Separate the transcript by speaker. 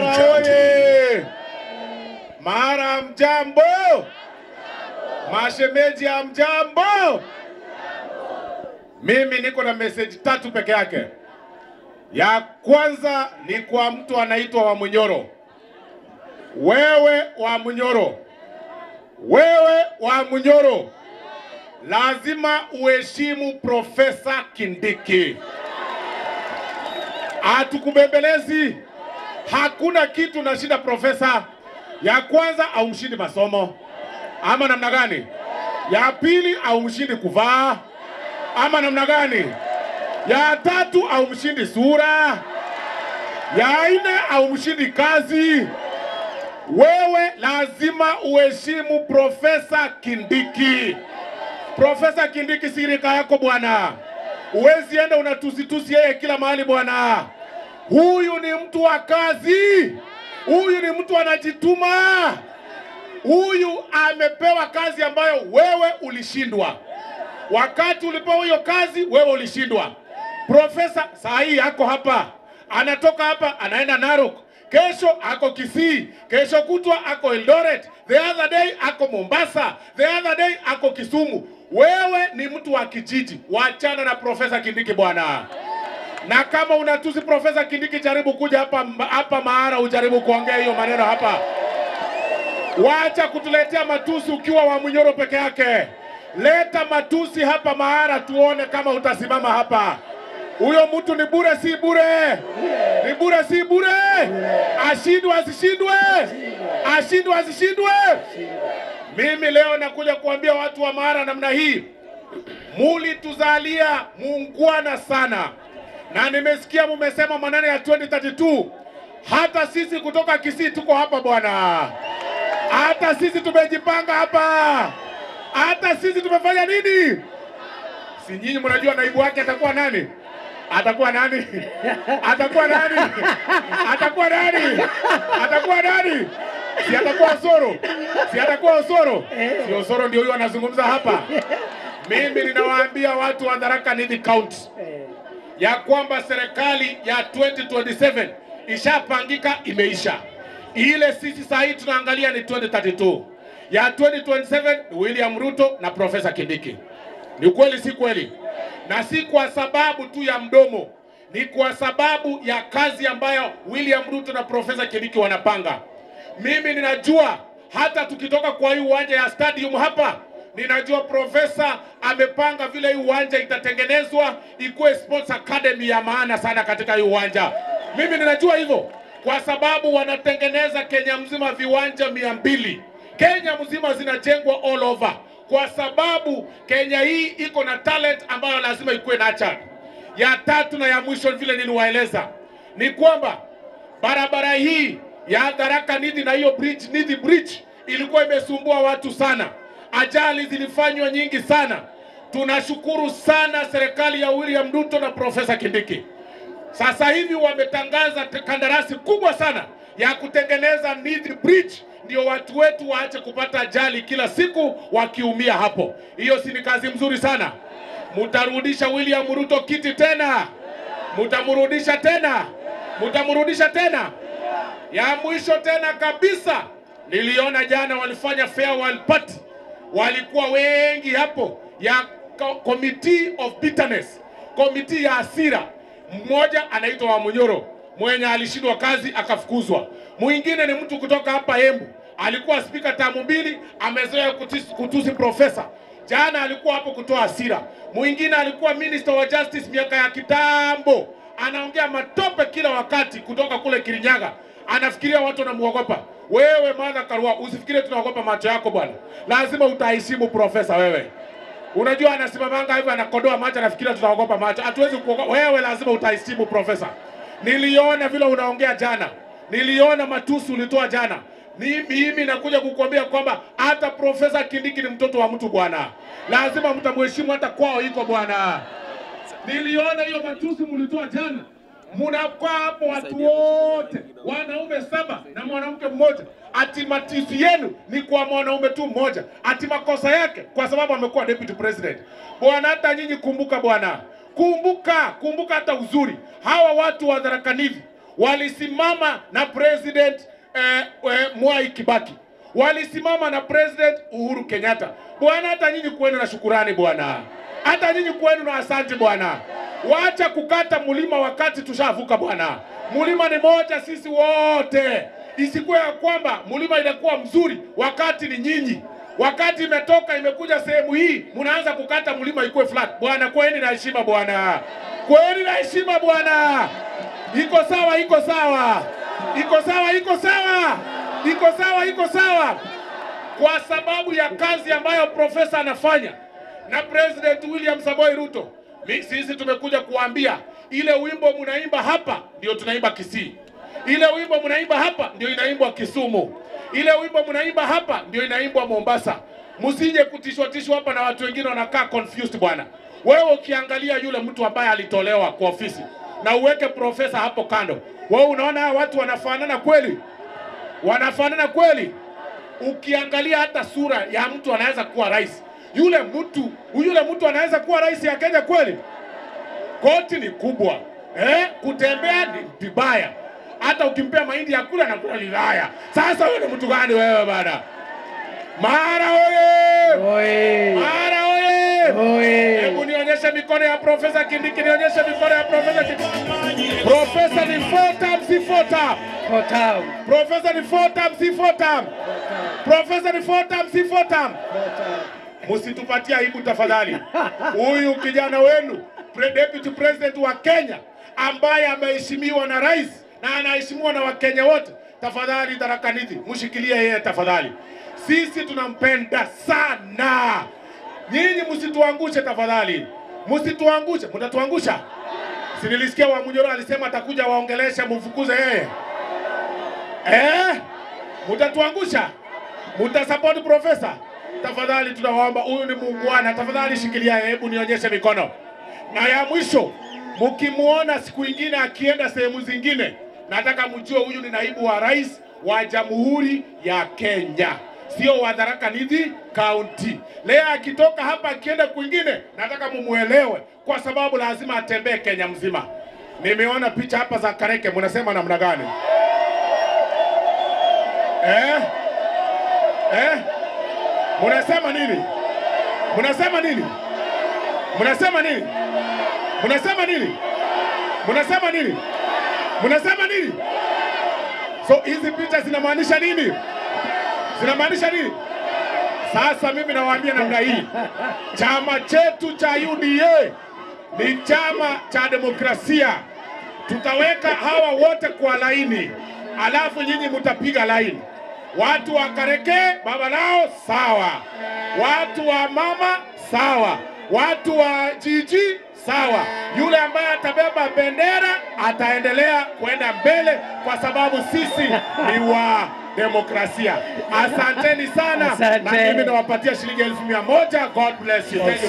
Speaker 1: Oye! Mara mjambo! Mashemeji ya mjambo! Mimi niko na message 3 peke yake. Ya kwanza ni kwa mtu anaitwa Wamunyoro. Wewe Wamunyoro. Wewe Wamunyoro. Lazima uheshimu Profesa Kindiki. Hatukubembelezi. Hakuna kitu na shida profesa. Ya kwanza haumshindi masomo. Ama namna gani? Ya pili haumshindi kuvaa. Ama namna gani? Ya tatu haumshindi sura. Ya nne haumshindi kazi. Wewe lazima uheshimu Profesa Kindiki. Profesa Kindiki si rika yako bwana. Uwezi enda unatusi yeye kila mahali bwana. Huyu ni mtu wa kazi. Huyu ni mtu anajituma. Huyu amepewa kazi ambayo wewe ulishindwa. Wakati ulipewa hiyo kazi, wewe ulishindwa. Profesa saa hii ako hapa. Anatoka hapa, anaenda Narok. Kesho ako Kisii. Kesho kutwa ako Eldoret. The other day ako Mombasa. The other day ako Kisumu. Wewe ni mtu wa kijiji. Wachana na Profesa Kindiki bwana. Na kama unatusi Profesa Kindiki, jaribu kuja hapa Mara ujaribu kuongea hiyo maneno hapa. Wacha kutuletea matusi ukiwa Wamunyoro peke yake. Leta matusi hapa Mara tuone kama utasimama hapa. Huyo mtu ni bure si bure. Ni bure si bure. Ashindwe asishindwe. Ashindwe asishindwe. Mimi leo nakuja kuambia watu wa Mara namna hii. Muli tuzalia muungwana sana. Na nimesikia mumesema maneno ya 2032. Hata sisi kutoka Kisii tuko hapa bwana. Hata sisi tumejipanga hapa. Hata sisi tumefanya nini? Si nyinyi mnajua naibu wake atakuwa nani? Atakuwa nani? Atakuwa nani? Atakuwa nani? Atakuwa nani? Si atakuwa Osoro? Si atakuwa Osoro? Si Osoro ndio huyo anazungumza hapa. Mimi ninawaambia watu wa Tharaka Nithi County ya kwamba serikali ya 2027 ishapangika, imeisha. Ile sisi sasa hivi tunaangalia ni 2032. Ya 2027 William Ruto na Profesa Kindiki. Ni kweli si kweli? Na si kwa sababu tu ya mdomo, ni kwa sababu ya kazi ambayo William Ruto na Profesa Kindiki wanapanga. Mimi ninajua hata tukitoka kwa hii uwanja ya stadium hapa, ninajua profesa amepanga vile hii uwanja itatengenezwa ikuwe sports academy ya maana sana katika hii uwanja. Mimi ninajua hivyo kwa sababu wanatengeneza Kenya mzima viwanja 200. Kenya mzima zinajengwa all over kwa sababu Kenya hii iko na talent ambayo lazima ikuwe nurtured. Ya tatu na ya mwisho vile niliwaeleza ni kwamba barabara hii ya Tharaka Nithi na hiyo bridge, Nithi Bridge, ilikuwa imesumbua watu sana. Ajali zilifanywa nyingi sana. Tunashukuru sana serikali ya William Ruto na Profesa Kindiki. Sasa hivi wametangaza kandarasi kubwa sana ya kutengeneza Nithi Bridge, ndio watu wetu waache kupata ajali kila siku wakiumia hapo. Hiyo si ni kazi mzuri sana? Mutarudisha William Ruto kiti tena? Mutamurudisha tena? Mutamurudisha tena? Ya mwisho tena kabisa, niliona jana walifanya farewell party. Walikuwa wengi hapo ya committee of bitterness, committee ya hasira. Mmoja anaitwa Wamunyoro mwenye alishindwa kazi akafukuzwa. Mwingine ni mtu kutoka hapa Embu, alikuwa speaker tamu 2, amezoea kutusi profesa. Jana alikuwa hapo kutoa hasira. Mwingine alikuwa minister wa justice miaka ya kitambo, anaongea matope kila wakati kutoka kule Kirinyaga. Anafikiria watu wanamuogopa. Wewe Martha Karua, usifikirie tunaogopa macho yako bwana. Lazima utaheshimu profesa wewe. Unajua anasimamanga hivi anakodoa macho, anafikiria tunaogopa macho. Hatuwezi kuogopa. Wewe lazima utaheshimu profesa. Niliona vile unaongea jana. Niliona matusi ulitoa jana. Mimi nakuja kukuambia kwamba hata Profesa Kindiki ni mtoto wa mtu bwana. Lazima mtamheshimu hata kwao iko bwana. Niliona hiyo matusi mlitoa jana. Mnakaa hapo watu wote, wanaume 7 na mwanamke mmoja. Ati matusi yenu ni kwa mwanaume tu mmoja. Ati makosa yake kwa sababu amekuwa deputy president. Bwana, hata nyinyi kumbuka bwana. Kumbuka hata uzuri. Hawa watu wa Tharaka Nithi walisimama na President Mwai Kibaki, walisimama na President Uhuru Kenyatta. Bwana, hata nyinyi kwenu na shukurani bwana, hata nyinyi kwenu na asante bwana. Waacha kukata mulima wakati tushavuka bwana. Mulima ni moja sisi wote. Isikuwe ya kwamba mulima inakuwa mzuri wakati ni nyinyi. Wakati imetoka imekuja sehemu hii, mnaanza kukata mulima ikuwe flat. Bwana, kweni na heshima bwana. Kweni na heshima bwana. Iko sawa, iko sawa. Iko sawa, iko sawa. Iko sawa, iko sawa. Kwa sababu ya kazi ambayo profesa anafanya na President William Samoei Ruto, sisi tumekuja kuambia ile wimbo mnaimba hapa ndio tunaimba Kisii. Ile wimbo mnaimba hapa ndio inaimbwa Kisumu. Ile wimbo mnaimba hapa ndio inaimbwa Mombasa. Msije kutishwa hapa na watu wengine wanakaa confused bwana. Wewe ukiangalia yule mtu ambaye alitolewa kwa ofisi na uweke profesa hapo kando, wewe unaona watu wanafanana kweli? Wanafanana kweli? Ukiangalia hata sura ya mtu anaweza kuwa rais. Yule mtu anaweza kuwa rais ya Kenya kweli? Koti ni kubwa. Kutembea ni vibaya. Hata ukimpea mahindi ya kula na kula vibaya. Sasa wewe ni mtu gani wewe bana? Mara oye!
Speaker 2: Oye!
Speaker 1: Mara oye!
Speaker 2: Oye!
Speaker 1: Hebu nionyeshe mikono ya Profesa Kindiki, nionyeshe mikono ya Profesa Kindiki. Profesa ni 4 term, si 4 term.
Speaker 2: 4 term.
Speaker 1: Profesa ni 4 term, si 4 term. Profesa ni 4 term, si 4 term. Msitupatie aibu tafadhali. Huyu kijana wenu, Deputy President wa Kenya, ambaye ameheshimiwa na rais na anaheshimiwa na Wakenya wote, tafadhali Tharaka Nithi, mshikilie yeye tafadhali. Sisi tunampenda sana. Nyinyi msituangushe tafadhali. Msituangushe, mtatuangusha. Si nilisikia wa Munyoro alisema atakuja waongelesha mfukuze yeye. Mtatuangusha. Mtasupport profesa. Tafadhali tunawaomba, huyu ni muungwana, tafadhali shikilia yeye, hebu nionyeshe mikono. Na ya mwisho, mkimuona siku nyingine akienda sehemu zingine, nataka mjue huyu ni naibu wa rais wa Jamhuri ya Kenya, sio wa Tharaka Nithi County. Leo akitoka hapa akienda kwingine, nataka mumuelewe kwa sababu lazima atembee Kenya mzima. Nimeona picha hapa za Kareke, mnasema namna gani? Mnasema nini? Mnasema nini? Mnasema nini? Mnasema nini? Mnasema nini? Mnasema nini? So hizi picha zinamaanisha nini? Zinamaanisha nini? Sasa mimi nawaambia namna hii. Chama chetu cha UDA ni chama cha demokrasia. Tutaweka hawa wote kwa laini, alafu nyinyi mtapiga laini. Watu wa Kareke baba lao sawa, watu wa mama sawa, watu wa jiji sawa. Yule ambaye atabeba bendera ataendelea kwenda mbele kwa sababu sisi ni wa demokrasia. Asanteni sana.
Speaker 2: Asante.
Speaker 1: Na mimi nawapatia shilingi 1,100. God bless you. Thank you.